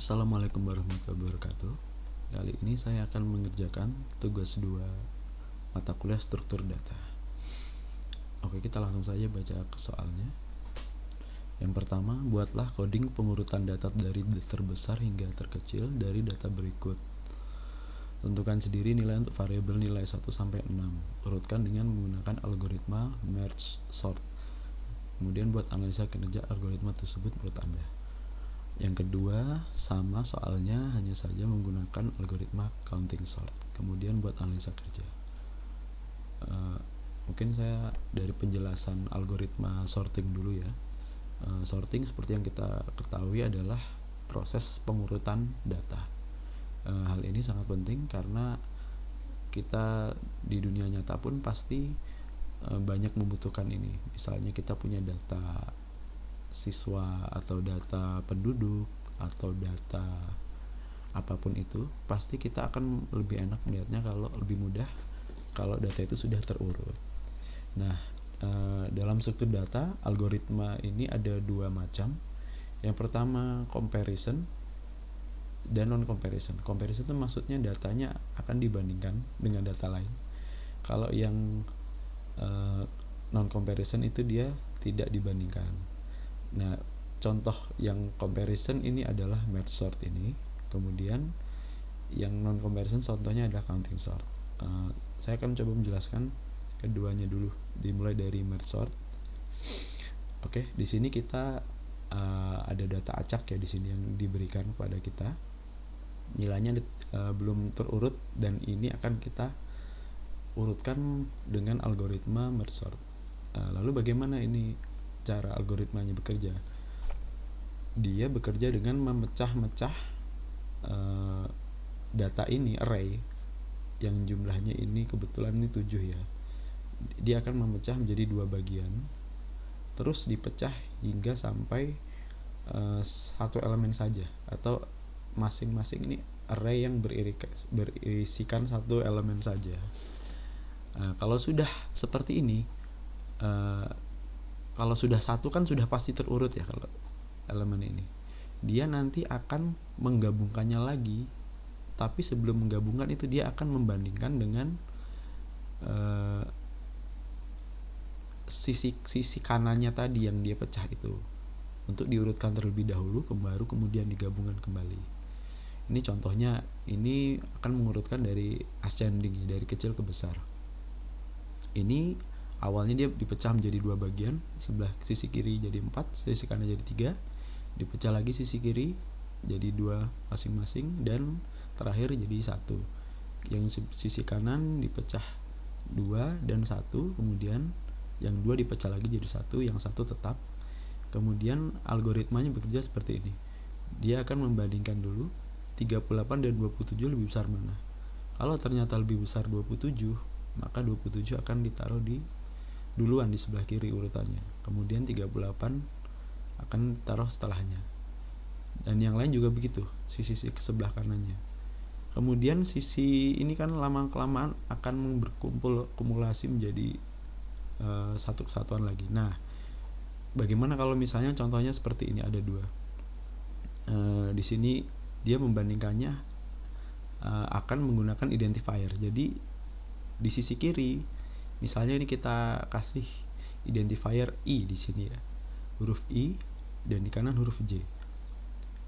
Assalamualaikum warahmatullahi wabarakatuh. Kali ini saya akan mengerjakan tugas 2 mata kuliah struktur data. Oke, kita langsung saja baca ke soalnya. Yang pertama, buatlah coding pengurutan data dari terbesar hingga terkecil dari data berikut. Tentukan sendiri nilai untuk variabel nilai 1 sampai 6. Urutkan dengan menggunakan algoritma merge sort. Kemudian buat analisa kinerja algoritma tersebut menurut Anda. Yang kedua, sama soalnya, hanya saja menggunakan algoritma counting sort. Kemudian buat analisa kerja. Mungkin saya dari penjelasan algoritma sorting dulu ya. Sorting seperti yang kita ketahui adalah proses pengurutan data. Hal ini sangat penting karena kita di dunia nyata pun pasti banyak membutuhkan ini. Misalnya kita punya data siswa atau data penduduk atau data apapun itu, pasti kita akan lebih enak melihatnya kalau lebih mudah kalau data itu sudah terurut. Nah, dalam struktur data, algoritma ini ada dua macam. Yang pertama comparison dan non comparison. Comparison itu maksudnya datanya akan dibandingkan dengan data lain. Kalau yang non comparison itu dia tidak dibandingkan. Nah, contoh yang comparison ini adalah merge sort ini. Kemudian yang non comparison contohnya adalah counting sort. Saya akan coba menjelaskan keduanya dulu. Dimulai dari merge sort. Oke, di sini kita ada data acak ya di sini yang diberikan kepada kita. Nilainya belum terurut dan ini akan kita urutkan dengan algoritma merge sort. Lalu bagaimana ini cara algoritmanya bekerja? Dia bekerja dengan memecah-mecah data ini, array yang jumlahnya ini kebetulan ini 7 ya. Dia akan memecah menjadi 2 bagian, terus dipecah hingga sampai satu elemen saja, atau masing-masing ini array yang berisikan satu elemen saja. Kalau sudah seperti ini, kalau sudah satu kan sudah pasti terurut ya. Kalau elemen ini, dia nanti akan menggabungkannya lagi, tapi sebelum menggabungkan itu dia akan membandingkan dengan sisi kanannya tadi yang dia pecah itu, untuk diurutkan terlebih dahulu, baru kemudian digabungkan kembali. Ini contohnya, ini akan mengurutkan dari ascending, dari kecil ke besar. Ini awalnya dia dipecah menjadi 2 bagian, sebelah sisi kiri jadi 4, sisi kanan jadi 3, dipecah lagi sisi kiri jadi 2 masing-masing, dan terakhir jadi 1. Yang sisi kanan dipecah 2 dan 1, kemudian yang 2 dipecah lagi jadi 1, yang 1 tetap. Kemudian algoritmanya bekerja seperti ini. Dia akan membandingkan dulu 38 dan 27 lebih besar mana. Kalau ternyata lebih besar 27, maka 27 akan ditaruh di duluan di sebelah kiri urutannya. Kemudian 38 akan taruh setelahnya. Dan yang lain juga begitu, sisi ke sebelah kanannya. Kemudian sisi ini kan lama-kelamaan akan berkumpul, kumulasi menjadi satu kesatuan lagi. Nah, bagaimana kalau misalnya contohnya seperti ini, ada 2. Di sini dia membandingkannya akan menggunakan identifier. Jadi di sisi kiri, misalnya ini kita kasih identifier I di sini ya, huruf I, dan di kanan huruf J.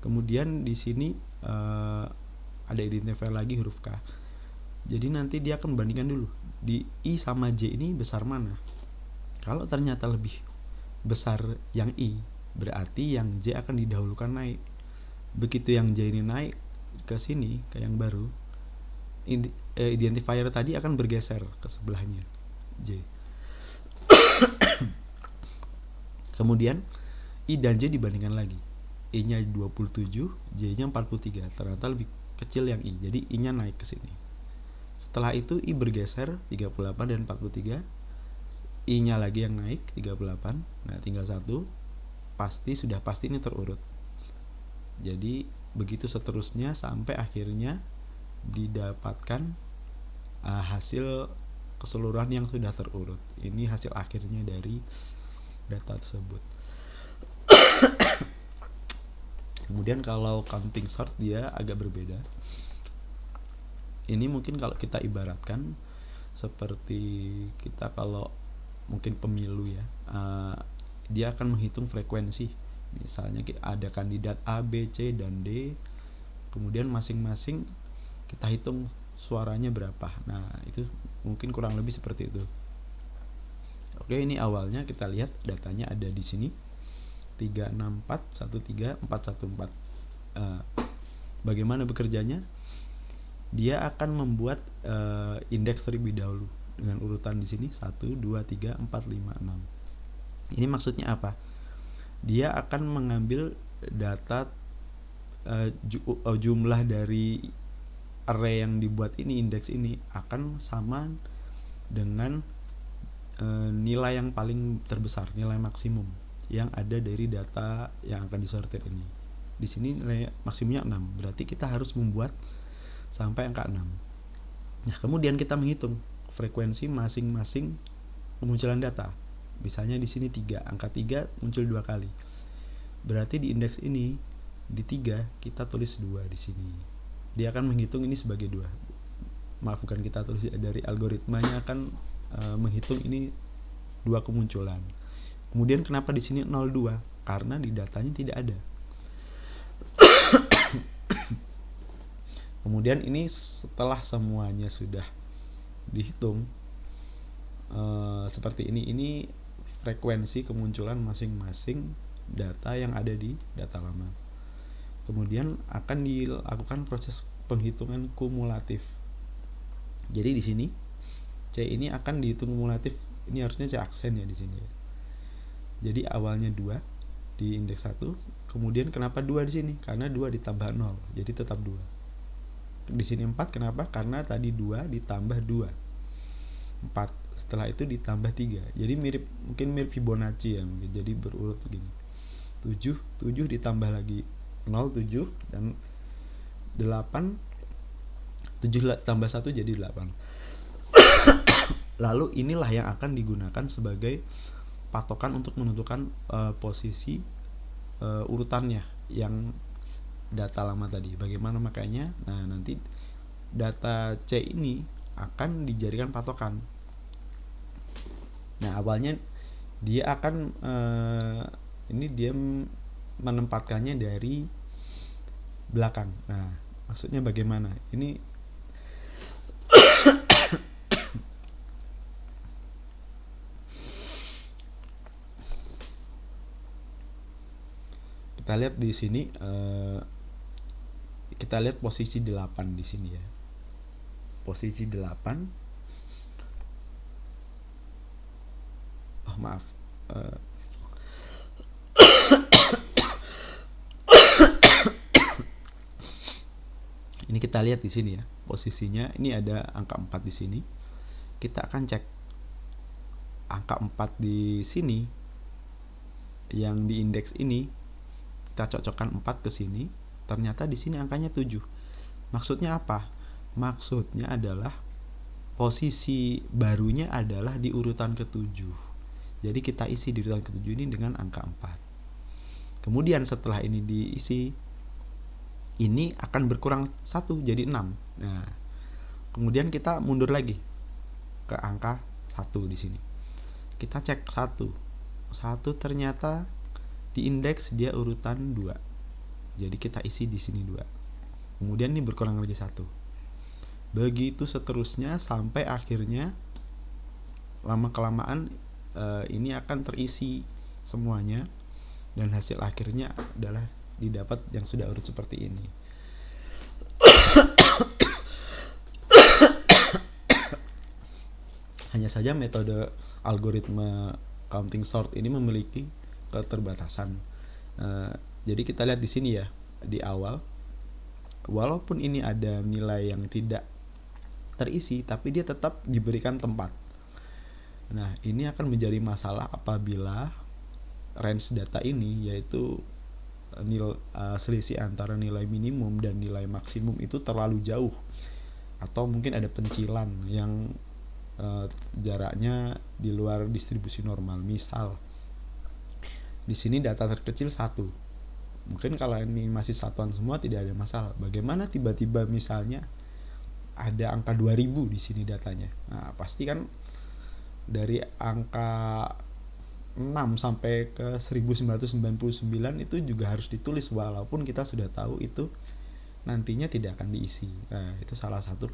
Kemudian di sini ada identifier lagi huruf K. Jadi nanti dia akan membandingkan dulu di I sama J ini besar mana. Kalau ternyata lebih besar yang I, berarti yang J akan didahulukan naik. Begitu yang J ini naik ke sini, ke yang baru, identifier tadi akan bergeser ke sebelahnya J. Kemudian I dan J dibandingkan lagi. I nya 27, J nya 43. Ternyata lebih kecil yang I, jadi I nya naik ke sini. Setelah itu I bergeser 38 dan 43, I nya lagi yang naik 38. Nah, tinggal 1. Sudah pasti ini terurut. Jadi begitu seterusnya sampai akhirnya didapatkan hasil keseluruhan yang sudah terurut. Ini hasil akhirnya dari data tersebut. Kemudian kalau counting sort dia agak berbeda. Ini mungkin kalau kita ibaratkan seperti kita kalau mungkin pemilu ya, dia akan menghitung frekuensi. Misalnya ada kandidat A, B, C, dan D, kemudian masing-masing kita hitung suaranya berapa. Nah itu mungkin kurang lebih seperti itu. Oke, ini awalnya kita lihat datanya ada di sini 364 13 414. Bagaimana bekerjanya? Dia akan membuat indeks terlebih dahulu dengan urutan di sini 1 2 3 4 5 6. Ini maksudnya apa? Dia akan mengambil data jumlah dari array yang dibuat ini, indeks ini akan sama dengan nilai yang paling terbesar, nilai maksimum yang ada dari data yang akan disortir ini. Di sini nilai maksimumnya 6, berarti kita harus membuat sampai angka 6. Nah, kemudian kita menghitung frekuensi masing-masing pemunculan data. Misalnya di sini 3, angka 3 muncul 2 kali. Berarti di indeks ini di 3 kita tulis 2 di sini. Dia akan menghitung ini sebagai 2. Maaf, bukan kita tulis, dari algoritmanya akan menghitung ini 2 kemunculan. Kemudian kenapa di sini 02? Karena di datanya tidak ada. Kemudian ini setelah semuanya sudah dihitung seperti ini frekuensi kemunculan masing-masing data yang ada di data lama. Kemudian akan dilakukan proses penghitungan kumulatif. Jadi di sini C ini akan dihitung kumulatif. Ini harusnya C aksen ya di sini ya. Jadi awalnya 2 di indeks 1, kemudian kenapa 2 di sini? Karena 2 ditambah 0, jadi tetap 2. Di sini 4, kenapa? Karena tadi 2 ditambah 2. 4. Setelah itu ditambah 3. Jadi mungkin mirip Fibonacci ya, mungkin. Jadi berurut begini. 7 ditambah lagi 0, 7, dan 8. 7 tambah 1 jadi 8. Lalu inilah yang akan digunakan sebagai patokan untuk menentukan posisi urutannya yang data lama tadi. Bagaimana makanya? Nah, nanti data C ini akan dijadikan patokan. Nah, awalnya dia akan ini dia menempatkannya dari belakang. Nah, maksudnya bagaimana? Ini kita lihat di sini, kita lihat posisi 8 di sini ya. Posisi 8. Oh, maaf. Ini kita lihat di sini ya. Posisinya ini ada angka 4 di sini. Kita akan cek angka 4 di sini yang di indeks ini. Kita cocokkan 4 ke sini, ternyata di sini angkanya 7. Maksudnya apa? Maksudnya adalah posisi barunya adalah di urutan ke-7. Jadi kita isi di urutan ke-7 ini dengan angka 4. Kemudian setelah ini diisi, ini akan berkurang 1 jadi 6. Nah, kemudian kita mundur lagi ke angka 1 di sini. Kita cek 1. 1 ternyata di indeks dia urutan 2. Jadi kita isi di sini 2. Kemudian ini berkurang lagi 1. Begitu seterusnya sampai akhirnya lama kelamaan ini akan terisi semuanya dan hasil akhirnya adalah didapat yang sudah urut seperti ini. Hanya saja metode algoritma counting sort ini memiliki keterbatasan. Jadi kita lihat di sini ya, di awal, walaupun ini ada nilai yang tidak terisi, tapi dia tetap diberikan tempat. Nah, ini akan menjadi masalah apabila range data ini, yaitu selisih antara nilai minimum dan nilai maksimum itu terlalu jauh, atau mungkin ada pencilan yang jaraknya di luar distribusi normal. Misal di sini data terkecil 1, Mungkin kalau ini masih satuan semua tidak ada masalah. Bagaimana tiba-tiba misalnya ada angka 2000 di sini datanya. Nah, pasti kan dari angka 6 sampai ke 1999 itu juga harus ditulis, walaupun kita sudah tahu itu nantinya tidak akan diisi. Nah, itu salah satu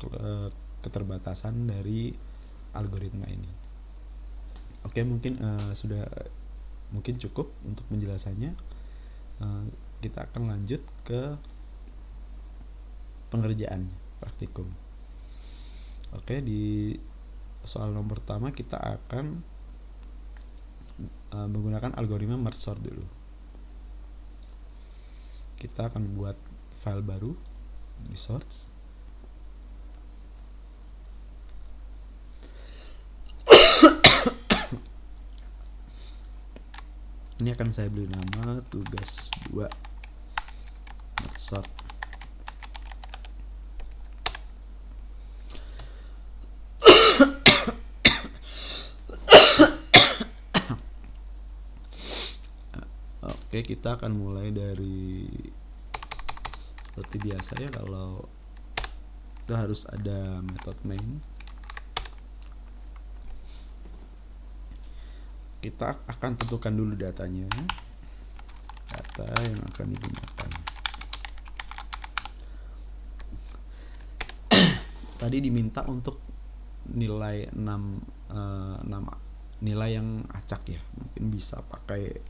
keterbatasan dari algoritma ini. Oke, mungkin sudah mungkin cukup untuk penjelasannya. Kita akan lanjut ke pengerjaan praktikum. Oke, di soal nomor pertama kita akan menggunakan algoritma merge sort dulu. Kita akan buat file baru di source. Ini akan saya beri nama tugas 2 merge sort. Oke, kita akan mulai dari seperti biasa ya, kalau itu harus ada method main. Kita akan tentukan dulu datanya, data yang akan digunakan. Tadi diminta untuk nilai 6 nilai yang acak ya, mungkin bisa pakai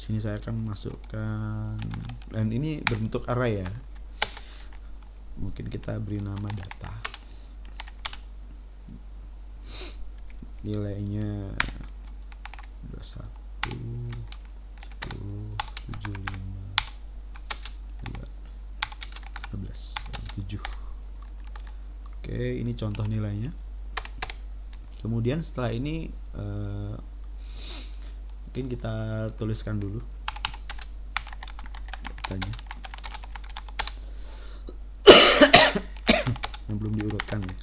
sini. Saya akan masukkan, dan ini berbentuk array ya, mungkin kita beri nama data, nilainya 21 10 75 12 7. Oke, ini contoh nilainya. Kemudian setelah ini mungkin kita tuliskan dulu datanya yang belum diurutkan ya.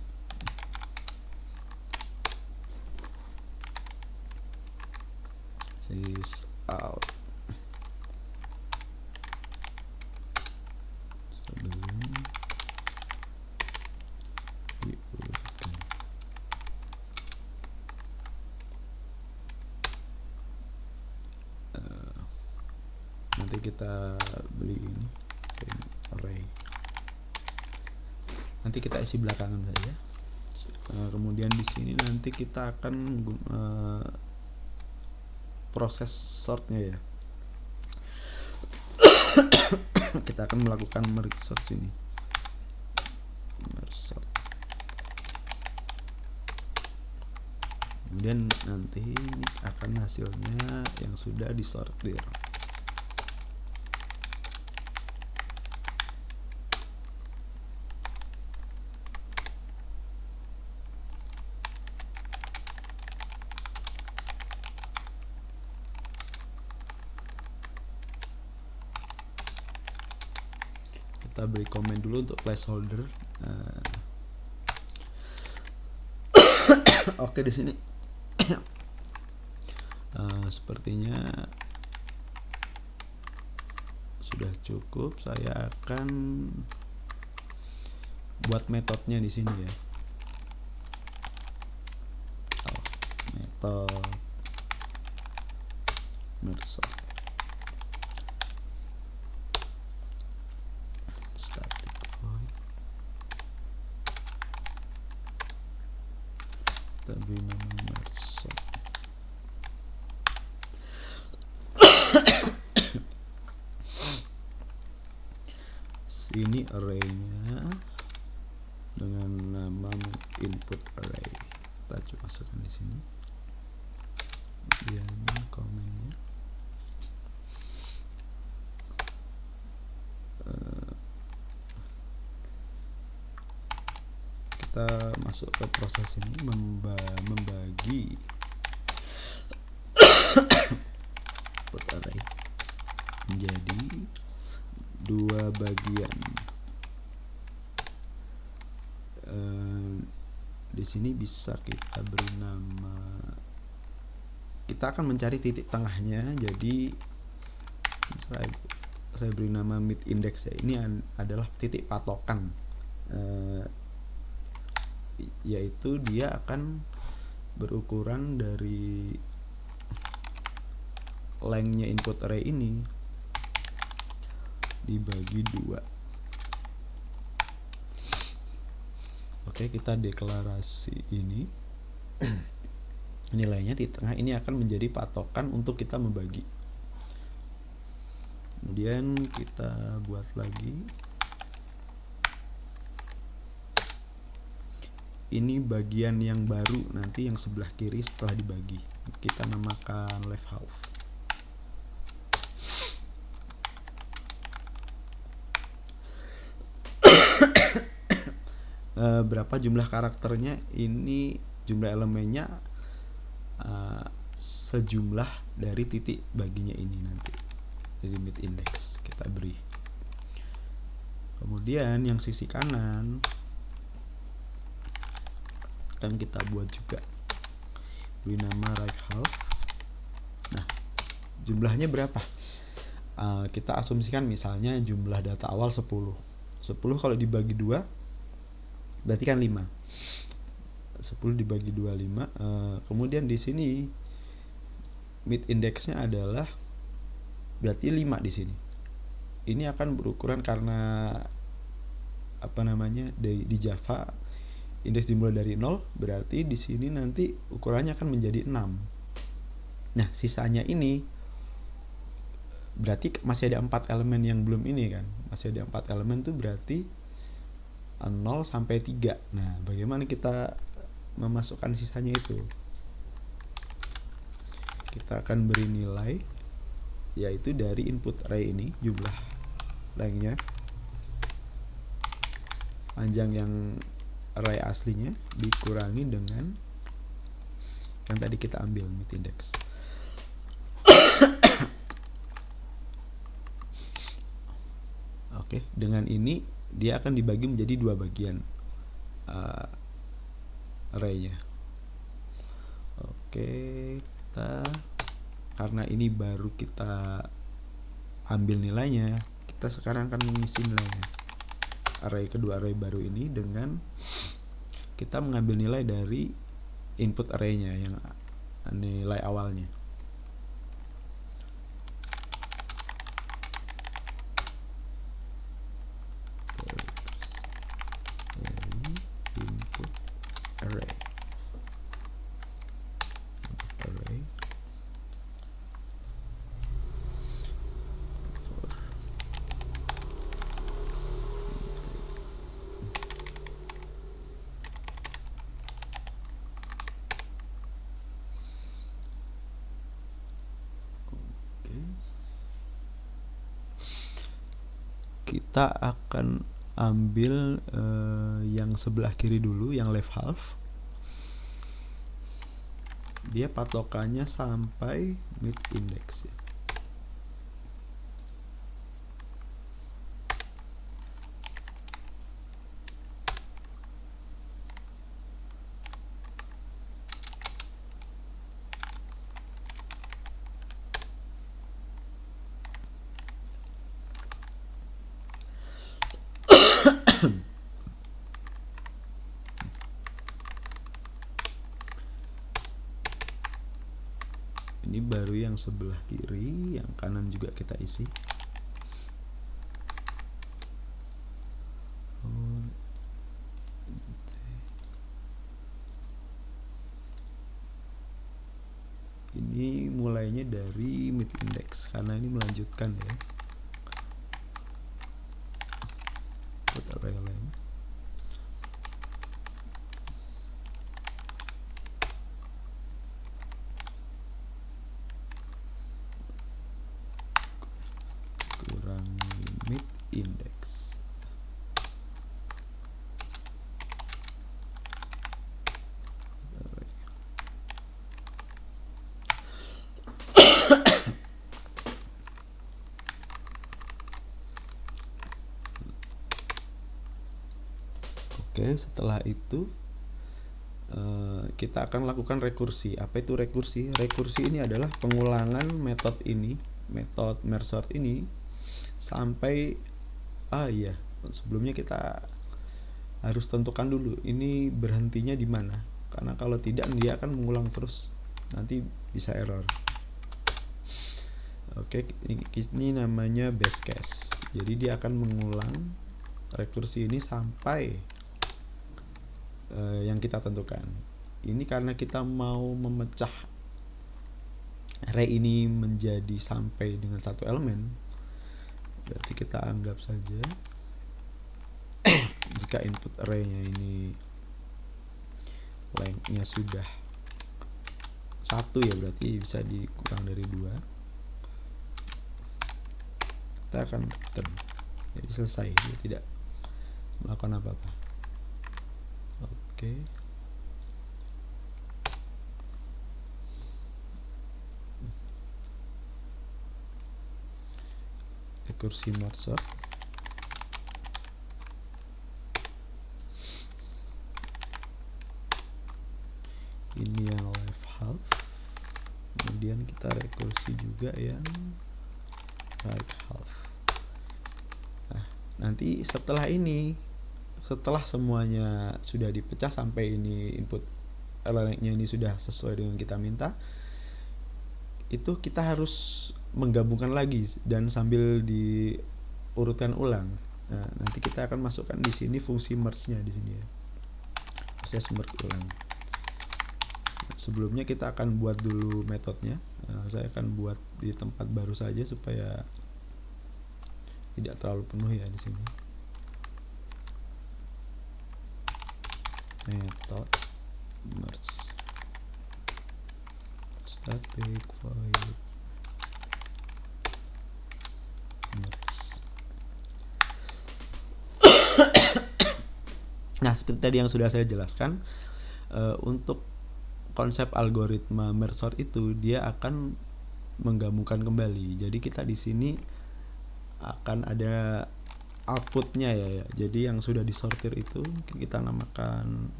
Sys out sebelum diurutkan. Nanti kita beli ini array, nanti kita isi belakangan saja. Kemudian di sini nanti kita akan proses sortnya ya. Kita akan melakukan merge sort sini, merge sort. Kemudian nanti akan hasilnya yang sudah disortir. Kita beri komen dulu untuk placeholder. Oke, di sini sepertinya sudah cukup. Saya akan buat metodenya di sini ya. Metode merge sort static void, kita beri nama merge sort. Sini arraynya dengan nama input array, kita coba masukkan di sini. Kemudian komennya kita masuk ke proses ini, membagi input array menjadi 2 bagian. Di sini bisa kita beri nama, kita akan mencari titik tengahnya, jadi misalnya saya beri nama mid index ya. Ini adalah titik patokan, yaitu dia akan berukuran dari lengthnya input array ini dibagi 2. Oke, kita deklarasi ini. Nilainya di tengah ini akan menjadi patokan untuk kita membagi. Kemudian kita buat lagi. Ini bagian yang baru nanti yang sebelah kiri setelah dibagi. Kita namakan left half. Berapa jumlah karakternya? Ini jumlah elemennya sejumlah dari titik baginya ini nanti. Jadi mid index kita beri. Kemudian yang sisi kanan akan kita buat juga, beri nama right half. Nah, jumlahnya berapa? Kita asumsikan misalnya jumlah data awal 10 kalau dibagi 2 berarti kan 5. 10 dibagi 2 5. Kemudian di sini mid indexnya adalah berarti 5 di sini. Ini akan berukuran karena di Java indeks dimulai dari 0, berarti di sini nanti ukurannya akan menjadi 6. Nah, sisanya ini berarti masih ada 4 elemen yang belum ini kan. Masih ada 4 elemen tuh berarti 0 sampai 3. Nah, bagaimana kita memasukkan sisanya itu? Kita akan beri nilai, yaitu dari input array ini, jumlah lengthnya, panjang yang array aslinya dikurangi dengan yang tadi kita ambil mid index. Oke, dengan ini dia akan dibagi menjadi 2 bagian arraynya. Oke, karena ini baru kita ambil nilainya, kita sekarang akan mengisi nilainya kedua array baru ini dengan kita mengambil nilai dari input arraynya yang nilai awalnya. Input array. Kita akan ambil yang sebelah kiri dulu, yang left half. Dia patokannya sampai mid index ya. Ini baru yang sebelah kiri, yang kanan juga kita isi. Ini mulainya dari mid index karena ini melanjutkan ya. Buat array lain. Kurangi mid index. Oke, setelah itu kita akan lakukan rekursi. Apa itu rekursi? Rekursi ini adalah pengulangan metode ini, metode merge sort ini sampai iya, sebelumnya kita harus tentukan dulu ini berhentinya di mana, karena kalau tidak dia akan mengulang terus, nanti bisa error. Oke, ini namanya base case. Jadi dia akan mengulang rekursi ini sampai yang kita tentukan. Ini karena kita mau memecah array ini menjadi sampai dengan satu elemen, berarti kita anggap saja jika input array-nya ini length-nya sudah 1 ya, berarti bisa dikurang dari 2, kita akan return. Jadi selesai, dia tidak melakukan apa-apa. Oke. Rekursi merge. Ini yang left half. Kemudian kita rekursi juga yang right half. Nah, nanti setelah semuanya sudah dipecah sampai ini input length-nya ini sudah sesuai dengan kita minta, itu kita harus menggabungkan lagi dan sambil diurutkan ulang. Nah, nanti kita akan masukkan di sini fungsi merge-nya di sini ya. Proses merge ulang. Sebelumnya kita akan buat dulu metodenya. Saya akan buat di tempat baru saja supaya tidak terlalu penuh ya di sini. Method merge static void merge. Nah, seperti tadi yang sudah saya jelaskan, untuk konsep algoritma merge sort itu dia akan menggabungkan kembali. Jadi kita di sini akan ada outputnya ya. Jadi yang sudah disortir itu kita namakan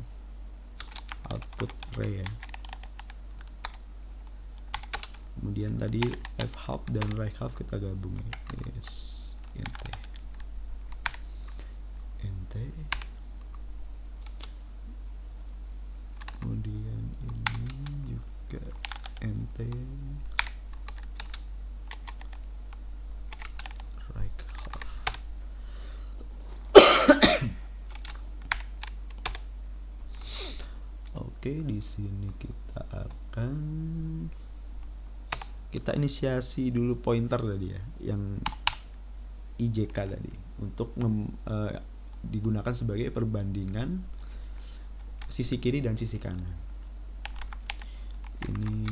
output array ya. Kemudian tadi left half dan right half kita gabung ya. Yes, ente. Kemudian ini juga ente right half. Oke, di sini kita inisiasi dulu pointer tadi ya, yang IJK tadi, untuk digunakan sebagai perbandingan sisi kiri dan sisi kanan. Ini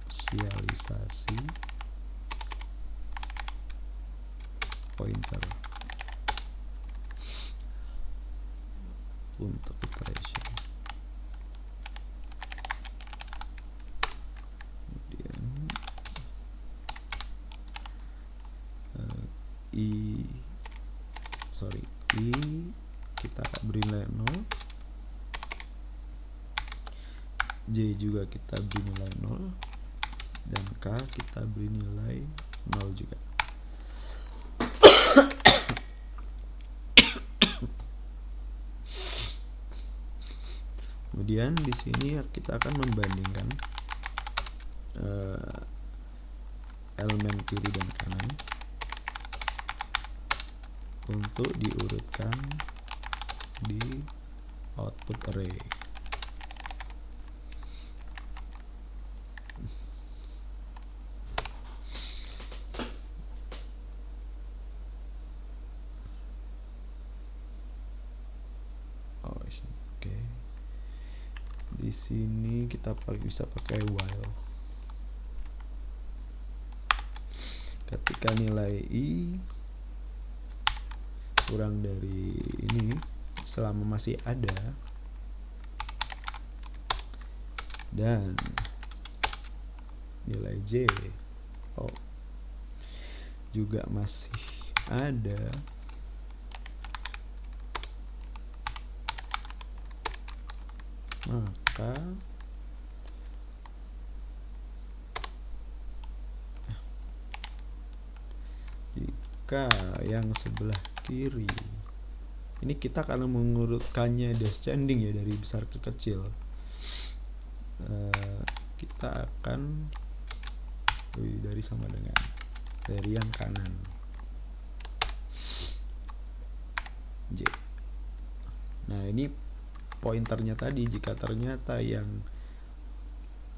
inisialisasi pointer untuk iteration. Kemudian i kita beri nilai 0, J juga kita beri nilai 0, dan K kita beri nilai 0 juga. Kemudian di sini kita akan membandingkan elemen kiri dan kanan untuk diurutkan di output array. Oke. Di sini kita bisa pakai while. Ketika nilai i kurang dari ini, selama masih ada, dan nilai j juga masih ada, maka jika yang sebelah kiri ini kita karena mengurutkannya descending ya dari besar ke kecil, kita akan dari sama dengan dari yang kanan J. Nah ini pointernya tadi, jika ternyata yang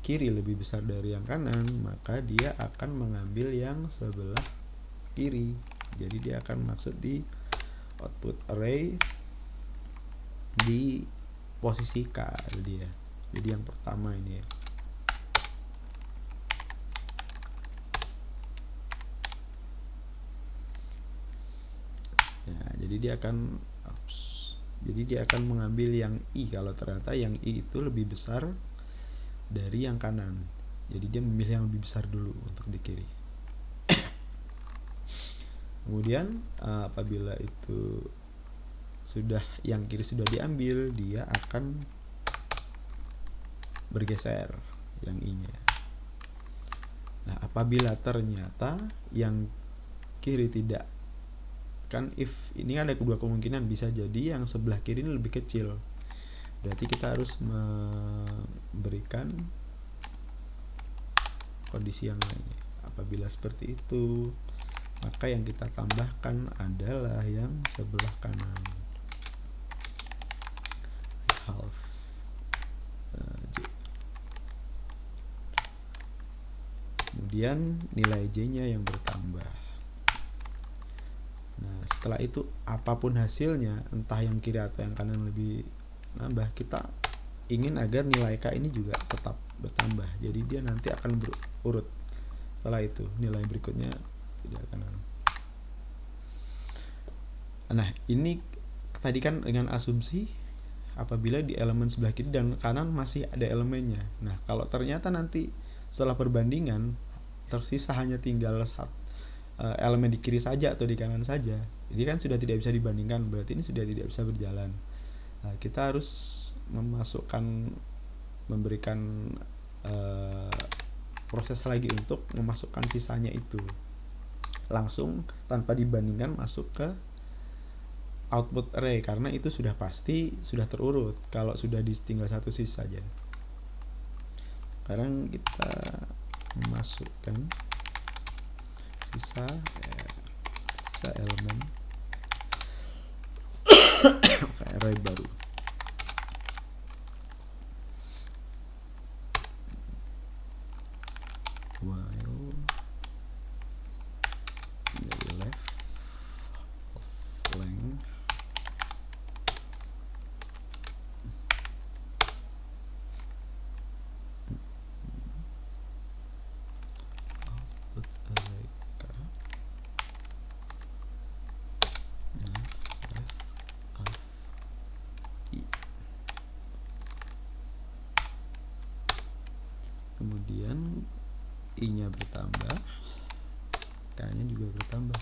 kiri lebih besar dari yang kanan, maka dia akan mengambil yang sebelah kiri. Jadi dia akan maksud di output array di posisi K dia. Jadi yang pertama ini ya. Nah, jadi dia akan mengambil yang I kalau ternyata yang I itu lebih besar dari yang kanan. Jadi dia memilih yang lebih besar dulu untuk di kiri. Kemudian apabila itu sudah yang kiri sudah diambil, dia akan bergeser yang I-nya. Nah, apabila ternyata yang kiri tidak, kan if ini ada kedua kemungkinan, bisa jadi yang sebelah kiri ini lebih kecil. Berarti kita harus memberikan kondisi yang lainnya. Apabila seperti itu, maka yang kita tambahkan adalah yang sebelah kanan, half J. Kemudian nilai J-nya yang bertambah. Nah, setelah itu apapun hasilnya, entah yang kiri atau yang kanan lebih nambah, kita ingin agar nilai K ini juga tetap bertambah. Jadi dia nanti akan berurut. Setelah itu nilai berikutnya tidak akan. Nah, ini tadi kan dengan asumsi apabila di elemen sebelah kiri dan kanan masih ada elemennya. Nah, kalau ternyata nanti setelah perbandingan tersisa hanya tinggal elemen di kiri saja atau di kanan saja, ini kan sudah tidak bisa dibandingkan, berarti ini sudah tidak bisa berjalan. Nah, kita harus memberikan proses lagi untuk memasukkan sisanya itu langsung tanpa dibandingkan masuk ke output array, karena itu sudah pasti sudah terurut kalau sudah tinggal satu sisa saja. Sekarang kita masukkan sisa elemen ke array baru. While dari left length output array K left of I. Kemudian I-nya bertambah, K-nya juga bertambah.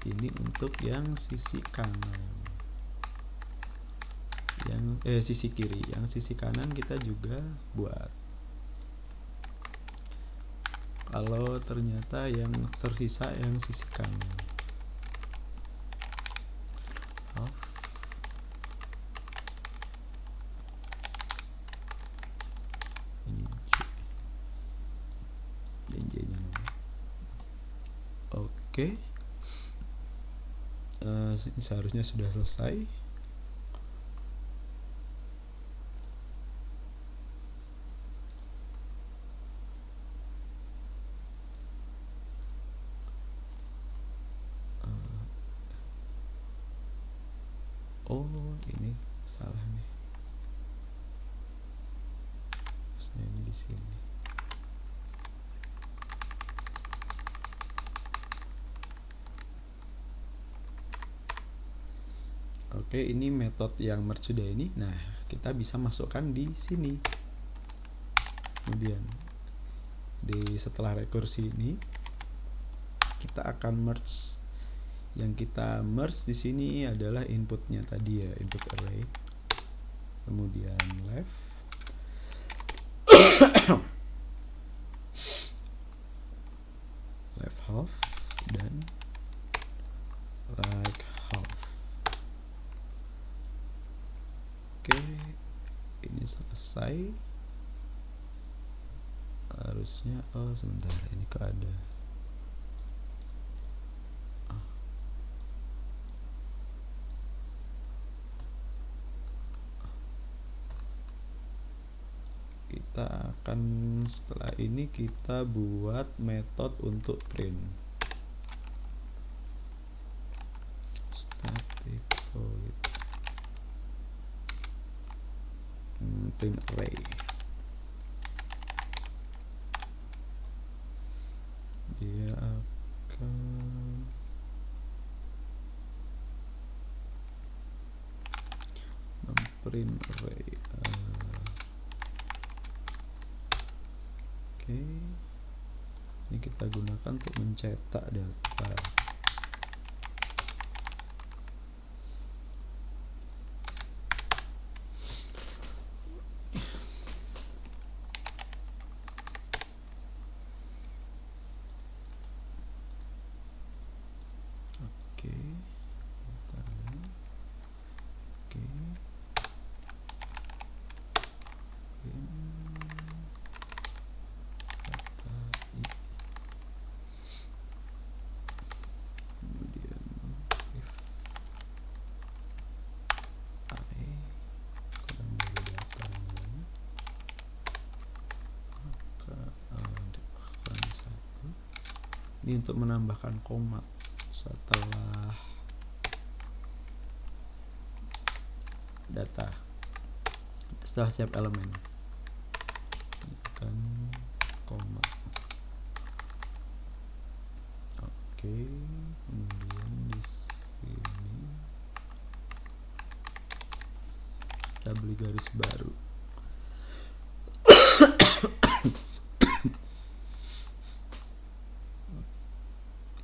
Ini untuk yang sisi kanan, yang sisi kiri. Yang sisi kanan kita juga buat. Kalau ternyata yang tersisa yang sisi kanan, half ini J-nya. Oke. Seharusnya sudah selesai. Oh, ini salah nih. Harusnya ini di sini. Oke, ini metode yang merge sudah ini. Nah, kita bisa masukkan di sini. Kemudian setelah rekursi ini kita akan merge. Yang kita merge di sini adalah inputnya tadi ya, input array. Kemudian left left half Oke, ini selesai. Harusnya sebentar, ini kok ada kita akan setelah ini kita buat metode untuk print static void print array. Dia akan memprint array. Oke, ini kita gunakan untuk mencetak data. Oke, oke, kemudian if I kurang dari datanya, maka kurang satu. Ini untuk menambahkan koma setelah data, setelah setiap elemen kan koma. Oke, kemudian di sini kita beli garis baru.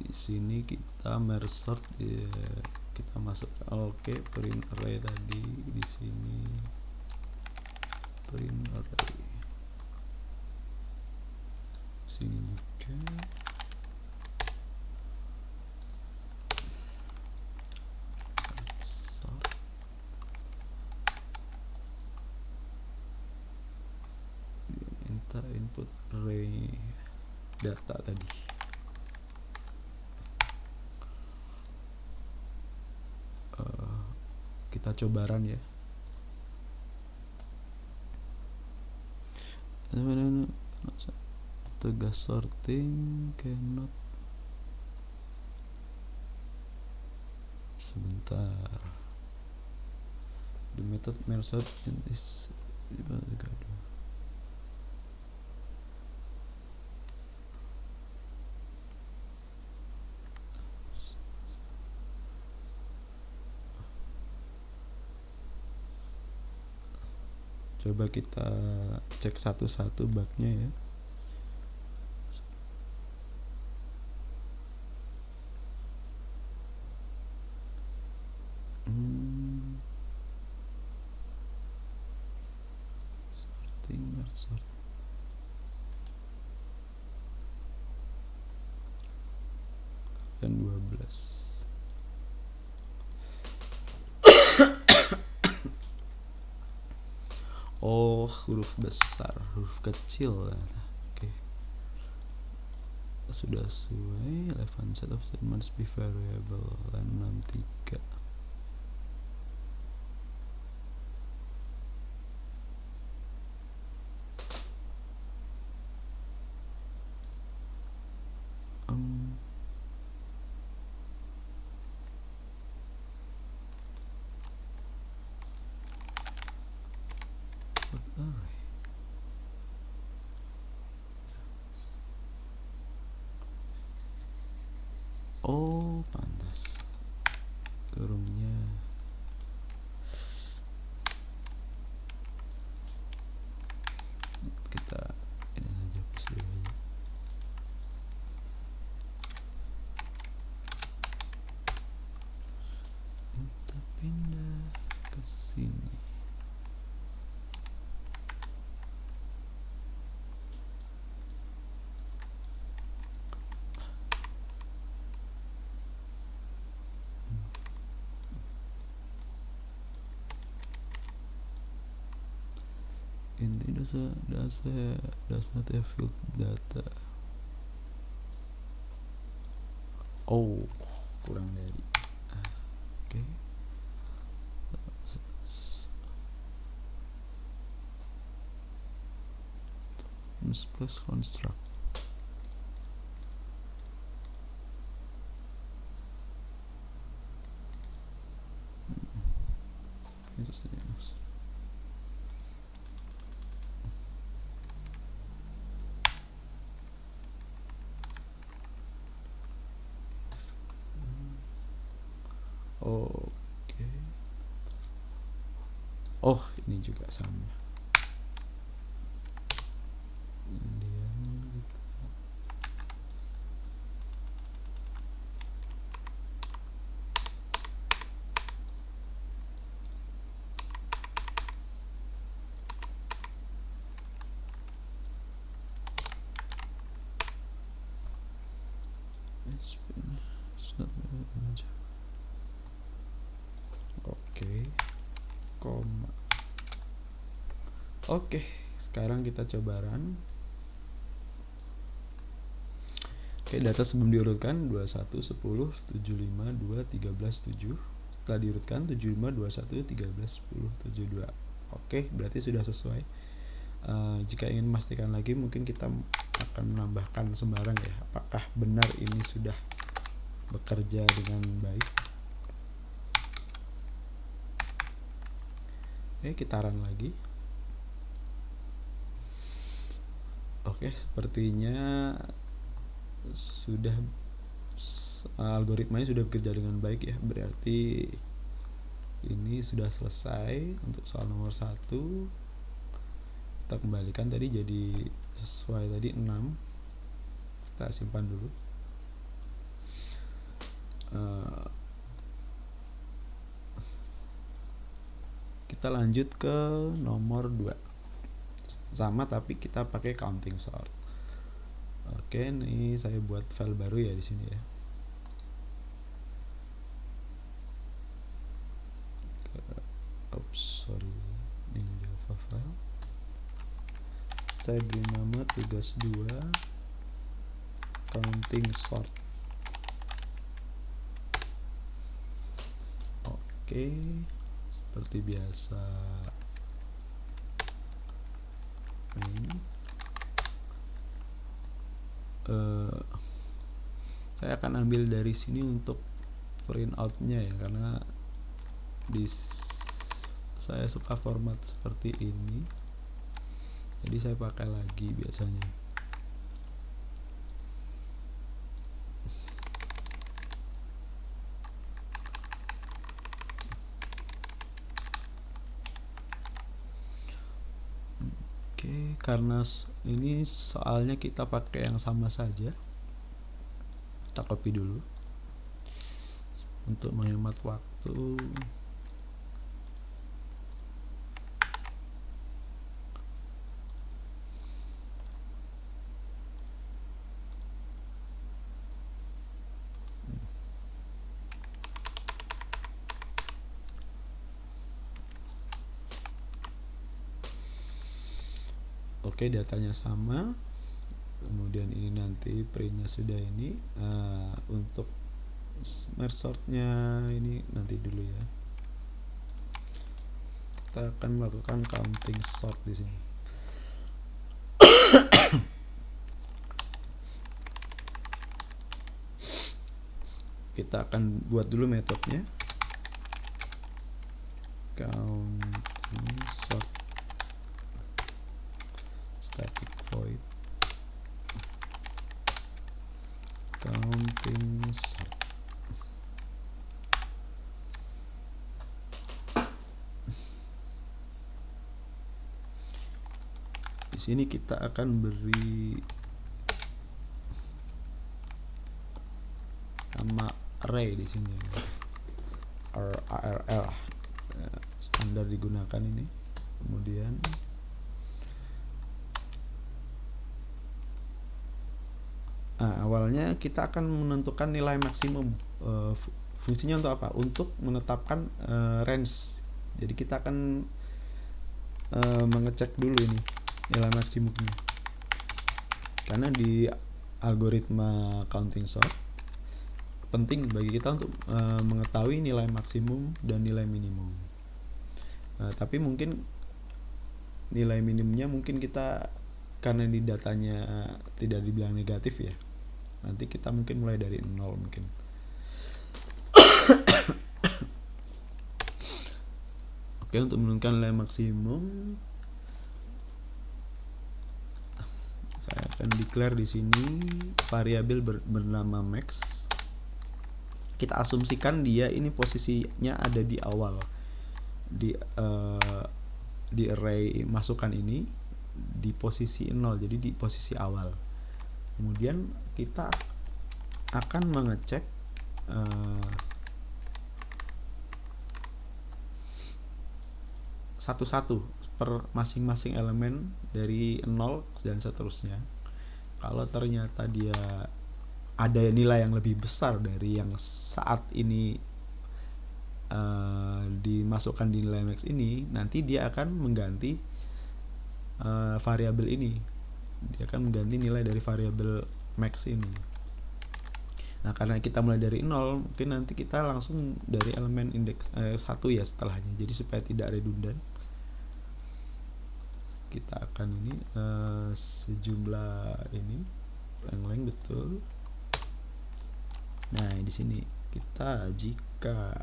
Di sini kita merge sort, kita masuk oke, print array tadi di sini print array, sini juga sort. Minta input array data tadi. Kita coba run ya. Tugas sorting cannot. Sebentar. The method merge sort is coba kita cek satu-satu bugnya ya. Sorting merge sort. Dan 12. Oh, huruf besar, huruf kecil. Oke. Sudah sesuai. Left hand set of statements be variable line 63. Oh, pantas. does not have field data. Oh, kurang dari. Oke. Plus construct. Oke. Oh, ini juga sama. Oke, koma. Oke, sekarang kita coba run. Oke, data sebelum diurutkan 21, 10, 75, 2, 13, 7. Setelah diurutkan 75, 21, 13, 10, 72. Oke, berarti sudah sesuai. Jika ingin memastikan lagi, mungkin kita akan menambahkan sembarang ya. Apakah benar ini sudah bekerja dengan baik? Oke, kita run lagi. Oke, sepertinya sudah algoritmanya sudah bekerja dengan baik ya. Berarti ini sudah selesai untuk soal nomor 1. Kita kembalikan tadi jadi sesuai tadi 6. Kita simpan dulu. Kita lanjut ke nomor 2. Sama tapi kita pakai counting sort. Oke, ini saya buat file baru ya di sini ya. Sorry, ini Java file. Saya beri nama tugas 2 counting sort. Oke, seperti biasa ini saya akan ambil dari sini untuk print outnya ya, karena saya suka format seperti ini, jadi saya pakai lagi biasanya. Oke, karena ini soalnya kita pakai yang sama saja, kita copy dulu untuk menghemat waktu. Oke, datanya sama. Kemudian ini nanti printnya sudah ini. Untuk merge sortnya ini nanti dulu ya. Kita akan melakukan counting sort di sini. Kita akan buat dulu metodenya. Counting sort static void counting sort. Di sini kita akan beri nama array di sini, ARL standar digunakan ini. Kemudian awalnya kita akan menentukan nilai maksimum. Fungsinya untuk apa? Untuk menetapkan range. Jadi kita akan mengecek dulu ini nilai maksimumnya. Karena di algoritma counting sort penting bagi kita untuk mengetahui nilai maksimum dan nilai minimum. Tapi mungkin nilai minimumnya mungkin kita karena di datanya tidak dibilang negatif ya. Nanti kita mungkin mulai dari 0 mungkin. Oke, untuk menentukan nilai maksimum saya akan declare di sini variabel bernama max. Kita asumsikan dia ini posisinya ada di awal di array masukan ini di posisi 0, jadi di posisi awal. Kemudian kita akan mengecek satu-satu per masing-masing elemen dari 0 dan seterusnya. Kalau ternyata dia ada nilai yang lebih besar dari yang saat ini dimasukkan di nilai max ini, nanti dia akan mengganti variabel ini. Dia akan mengganti nilai dari variabel max ini. Nah, karena kita mulai dari 0, mungkin nanti kita langsung dari elemen indeks 1 ya setelahnya. Jadi supaya tidak redundan, kita akan ini sejumlah ini leng-leng betul. Nah, di sini kita jika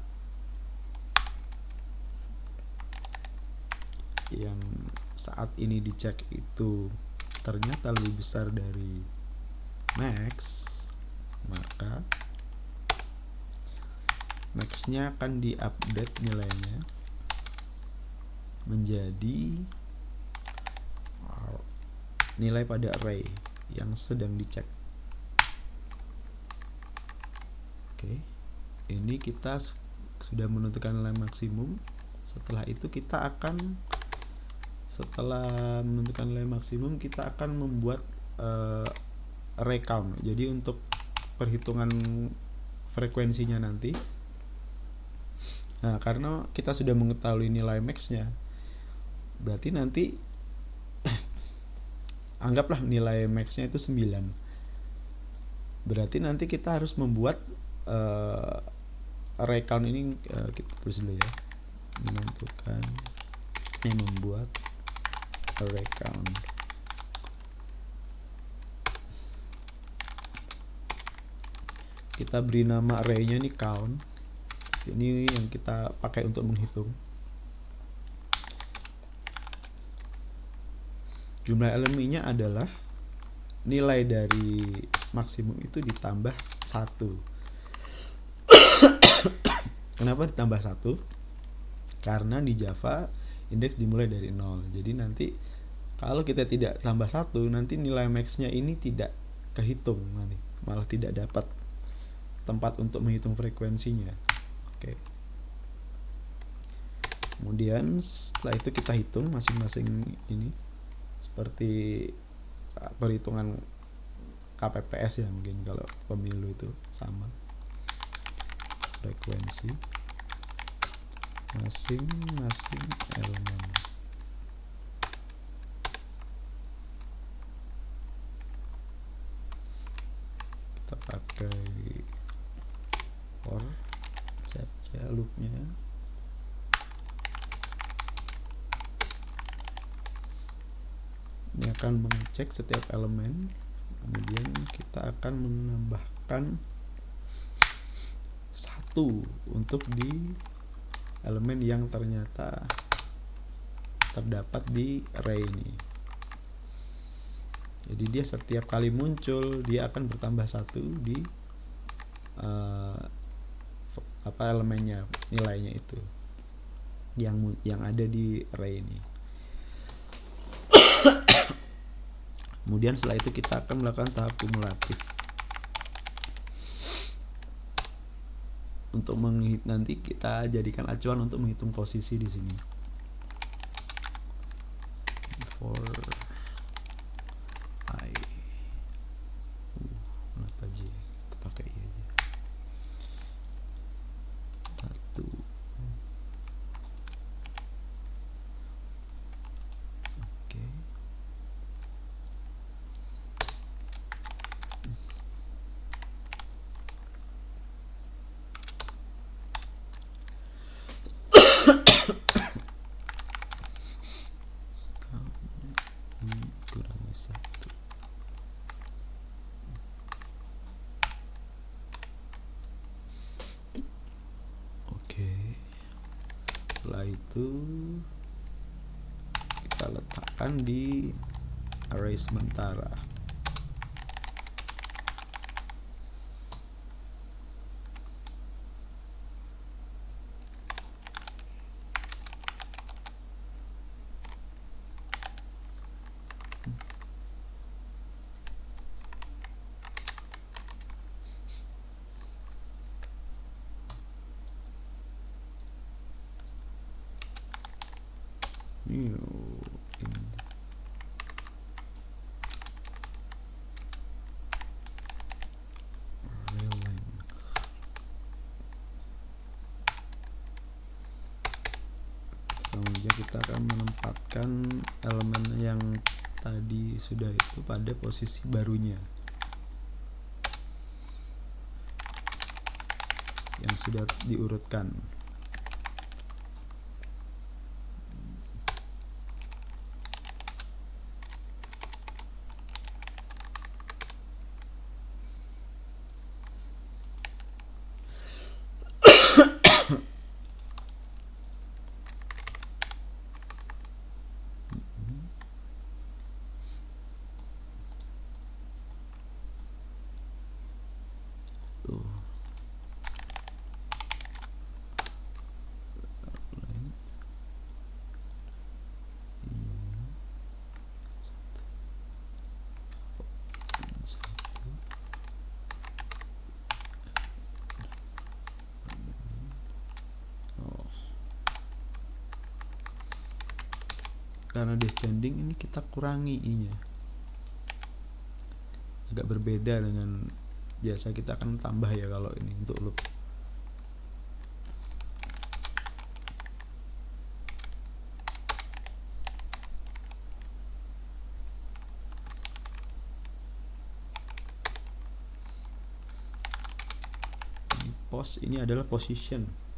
yang saat ini dicek itu ternyata lebih besar dari max, maka maxnya akan diupdate nilainya menjadi nilai pada array yang sedang dicek. Oke, ini kita sudah menentukan nilai maksimum. Setelah itu kita akan setelah menentukan nilai maksimum kita akan membuat array count. Jadi untuk perhitungan frekuensinya nanti, nah karena kita sudah mengetahui nilai maxnya, berarti nanti anggaplah nilai maxnya itu 9. Berarti nanti kita harus membuat array count ini, kita tulis dulu ya, menentukan membuat array count. Kita beri nama arraynya ini count. Ini yang kita pakai untuk menghitung. Jumlah elemennya adalah nilai dari maksimum itu ditambah 1. Kenapa ditambah 1? Karena di Java indeks dimulai dari 0. Jadi nanti kalau kita tidak tambah 1, nanti nilai maxnya ini tidak kehitung, nanti malah tidak dapat tempat untuk menghitung frekuensinya. Oke. Kemudian setelah itu kita hitung masing-masing ini seperti saat perhitungan KPPS ya, mungkin kalau pemilu itu sama. Frekuensi masing-masing elemen. Kita pakai for saja loopnya. Ini akan mengecek setiap elemen, kemudian kita akan menambahkan 1 untuk di elemen yang ternyata terdapat di array ini. Jadi dia setiap kali muncul dia akan bertambah 1 di elemennya, nilainya itu yang ada di array ini. Kemudian setelah itu kita akan melakukan tahap kumulatif untuk nanti kita jadikan acuan untuk menghitung posisi di sini. For I kenapa aja kita pakai I aja 1. Oke. Setelah itu kita letakkan di array sementara. Selanjutnya kita akan menempatkan elemen yang tadi sudah itu pada posisi barunya yang sudah diurutkan. Karena descending ini kita kurangi i-nya, agak berbeda dengan biasa kita akan tambah ya kalau ini untuk loop. Ini pos, ini adalah position.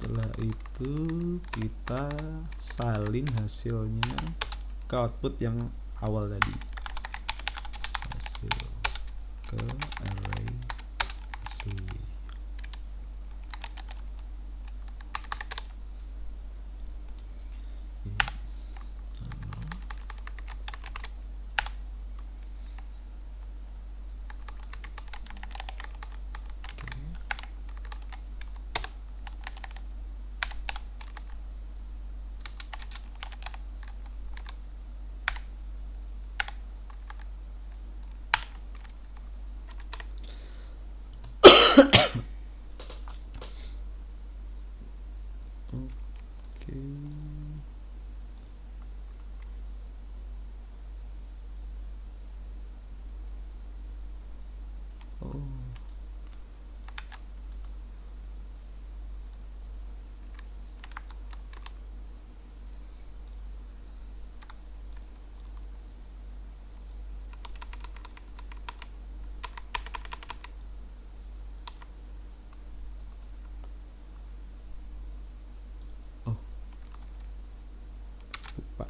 Setelah itu kita salin hasilnya ke output yang awal tadi, hasil ke array asli. Lupa.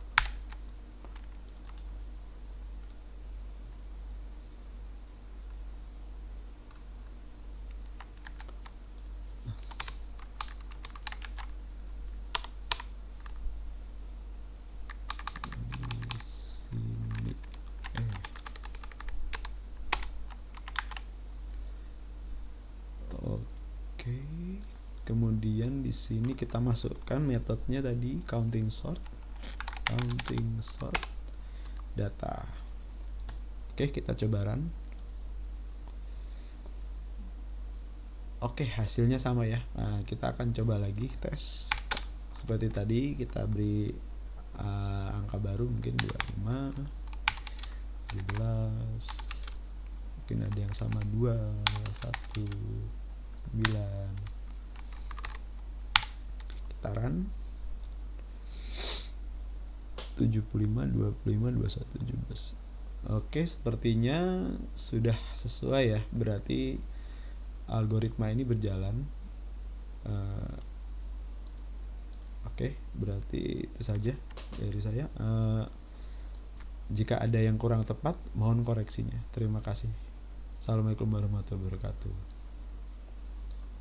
Kemudian di sini kita masukkan metodenya tadi counting sort data. Oke, kita coba run. Oke, hasilnya sama ya. Nah, kita akan coba lagi tes seperti tadi. Kita beri angka baru mungkin 25, 17, mungkin ada yang sama 2, 1, 9, kitaran 75, 25, 21, 17. Oke, sepertinya sudah sesuai ya, berarti algoritma ini berjalan. Oke, berarti itu saja dari saya. Jika ada yang kurang tepat, mohon koreksinya. Terima kasih. Assalamualaikum warahmatullahi wabarakatuh.